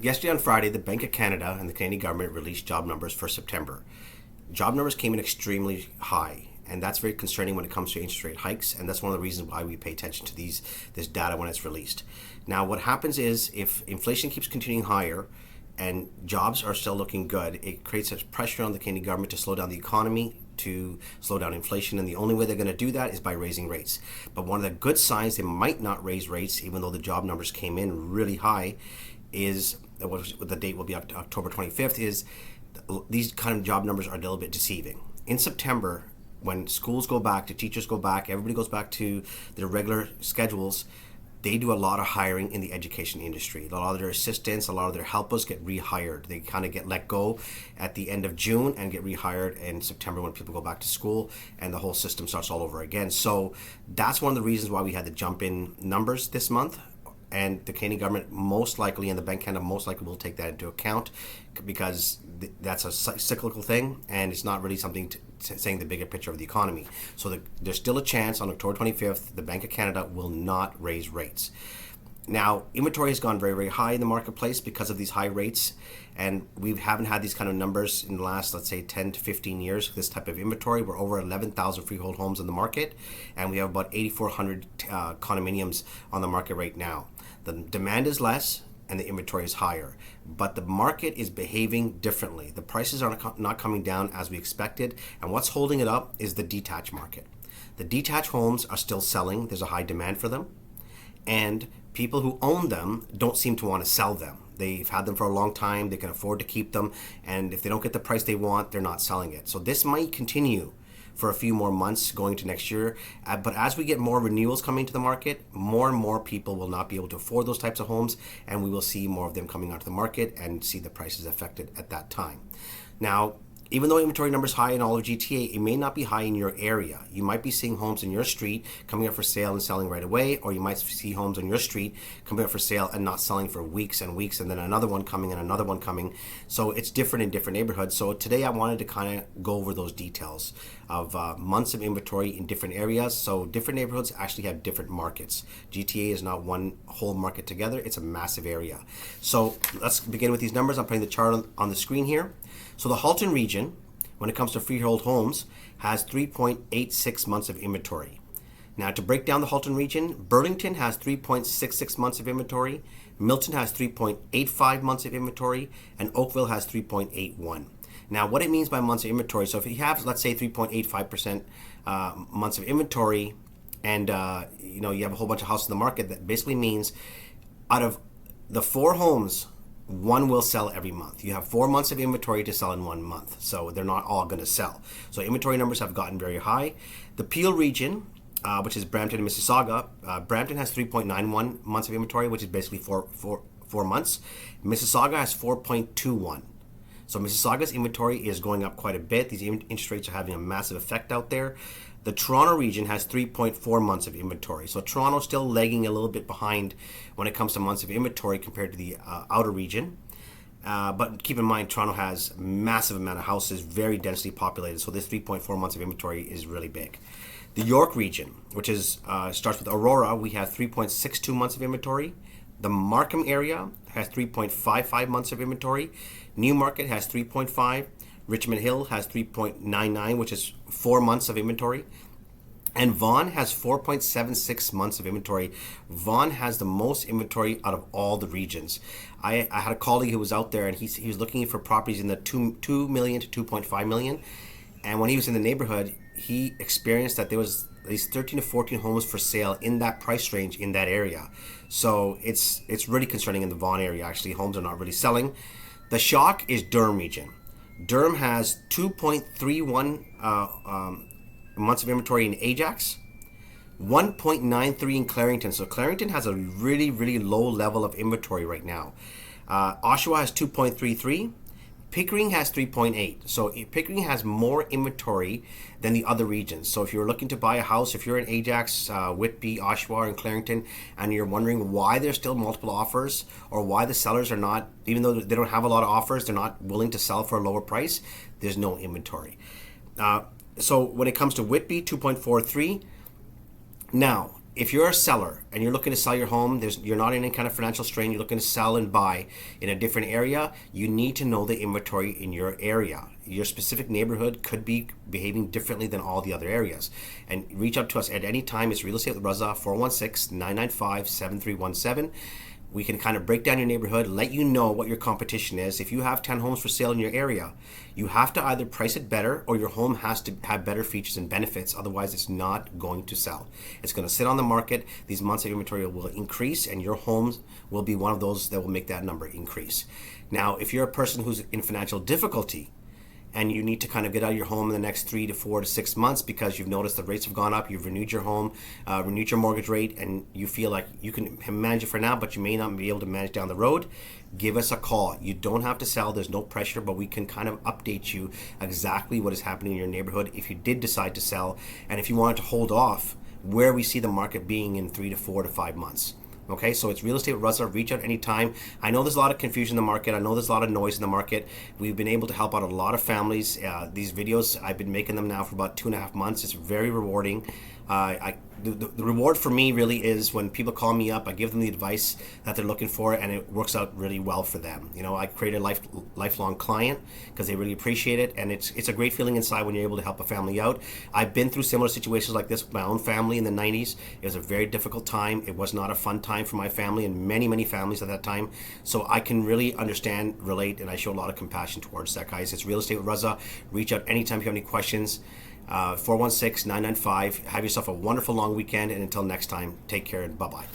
Yesterday on Friday, the Bank of Canada and the Canadian government released job numbers for September. Job numbers came in extremely high, and that's very concerning when it comes to interest rate hikes, and that's one of the reasons why we pay attention to this data when it's released. Now, what happens is if inflation keeps continuing higher and jobs are still looking good, it creates a pressure on the Canadian government to slow down the economy, to slow down inflation, and the only way they're going to do that is by raising rates. But one of the good signs they might not raise rates, even though the job numbers came in really high, is what the date will be October 25th, is these kind of job numbers are a little bit deceiving. In September, when schools go back, the teachers go back, everybody goes back to their regular schedules, they do a lot of hiring in the education industry. A lot of their assistants, a lot of their helpers get rehired. They kind of get let go at the end of June and get rehired in September when people go back to school, and the whole system starts all over again. So that's one of the reasons why we had the jump in numbers this month. And the Canadian government most likely, and the Bank of Canada most likely, will take that into account, because that's a cyclical thing, and it's not really something saying the bigger picture of the economy. So there's still a chance on October 25th, the Bank of Canada will not raise rates. Now, inventory has gone very, very high in the marketplace because of these high rates, and we haven't had these kind of numbers in the last, let's say, 10 to 15 years, this type of inventory. We're over 11,000 freehold homes in the market, and we have about 8,400 condominiums on the market right now. The demand is less and the inventory is higher, but the market is behaving differently. The prices are not coming down as we expected, and what's holding it up is the detached market. The detached homes are still selling. There's a high demand for them, and people who own them don't seem to want to sell them. They've had them for a long time, they can afford to keep them, and if they don't get the price they want, they're not selling it. So this might continue for a few more months going to next year. But as we get more renewals coming to the market, more and more people will not be able to afford those types of homes, and we will see more of them coming onto the market and see the prices affected at that time. Now, even though inventory numbers high in all of GTA, it may not be high in your area. You might be seeing homes in your street coming up for sale and selling right away, or you might see homes on your street coming up for sale and not selling for weeks and weeks, and then another one coming and another one coming. So it's different in different neighborhoods. So today I wanted to kind of go over those details of months of inventory in different areas. So different neighborhoods actually have different markets. GTA is not one whole market together, it's a massive area. So let's begin with these numbers. I'm putting the chart on the screen here. So the Halton region, when it comes to freehold homes, has 3.86 months of inventory. Now, to break down the Halton region, Burlington has 3.66 months of inventory, Milton has 3.85 months of inventory, and Oakville has 3.81. Now, what it means by months of inventory, so if you have, let's say, 3.85% months of inventory, and you have a whole bunch of houses in the market, that basically means out of the 4 homes, one will sell every month. You have 4 months of inventory to sell in 1 month, so they're not all going to sell. So inventory numbers have gotten very high. The Peel region, which is Brampton and Mississauga, Brampton has 3.91 months of inventory, which is basically four months. Mississauga has 4.21. So Mississauga's inventory is going up quite a bit. These interest rates are having a massive effect out there. The Toronto region has 3.4 months of inventory. So Toronto's still lagging a little bit behind when it comes to months of inventory compared to the outer region. But keep in mind, Toronto has massive amount of houses, very densely populated. So this 3.4 months of inventory is really big. The York region, which is starts with Aurora, we have 3.62 months of inventory. The Markham area has 3.55 months of inventory. Newmarket has 3.5. Richmond Hill has 3.99, which is 4 months of inventory. And Vaughan has 4.76 months of inventory. Vaughan has the most inventory out of all the regions. I had a colleague who was out there, and he was looking for properties in the 2 million to 2.5 million. And when he was in the neighborhood, he experienced that there was at least 13 to 14 homes for sale in that price range in that area. So it's really concerning in the Vaughan area. Actually, homes are not really selling. The shock is Durham region. Durham has 2.31 months of inventory in Ajax, 1.93 in Clarington. So Clarington has a really, really low level of inventory right now. Oshawa has 2.33. Pickering has 3.8. So Pickering has more inventory than the other regions. So if you're looking to buy a house, if you're in Ajax, Whitby, Oshawa, and Clarington, and you're wondering why there's still multiple offers, or why the sellers are not, even though they don't have a lot of offers, they're not willing to sell for a lower price, there's no inventory. So when it comes to Whitby, 2.43. Now, if you're a seller and you're looking to sell your home, you're not in any kind of financial strain, you're looking to sell and buy in a different area, you need to know the inventory in your area. Your specific neighborhood could be behaving differently than all the other areas. And reach out to us at any time. It's Real Estate with Raza, 416-995-7317. We can kind of break down your neighborhood, let you know what your competition is. If you have 10 homes for sale in your area, you have to either price it better or your home has to have better features and benefits. Otherwise, it's not going to sell. It's going to sit on the market. These months of inventory will increase, and your homes will be one of those that will make that number increase. Now, if you're a person who's in financial difficulty, and you need to kind of get out of your home in the next 3 to 4 to 6 months because you've noticed the rates have gone up, you've renewed your home, renewed your mortgage rate, and you feel like you can manage it for now, but you may not be able to manage down the road, give us a call. You don't have to sell, there's no pressure, but we can kind of update you exactly what is happening in your neighborhood if you did decide to sell, and if you wanted to hold off, where we see the market being in 3 to 4 to 5 months. Okay, so it's Real Estate with Raza. Reach out anytime. I know there's a lot of confusion in the market. I know there's a lot of noise in the market. We've been able to help out a lot of families. These videos, I've been making them now for about 2.5 months. It's very rewarding. The reward for me really is when people call me up, I give them the advice that they're looking for, and it works out really well for them. You know, I create a lifelong client because they really appreciate it, and it's a great feeling inside when you're able to help a family out. I've been through similar situations like this with my own family in the 90s. It was a very difficult time. It was not a fun time for my family and many families at that time. So I can really understand, relate, and I show a lot of compassion towards that, guys. It's Real Estate with Raza. Reach out anytime if you have any questions. 416-995. Have yourself a wonderful long weekend, and until next time, take care and bye-bye.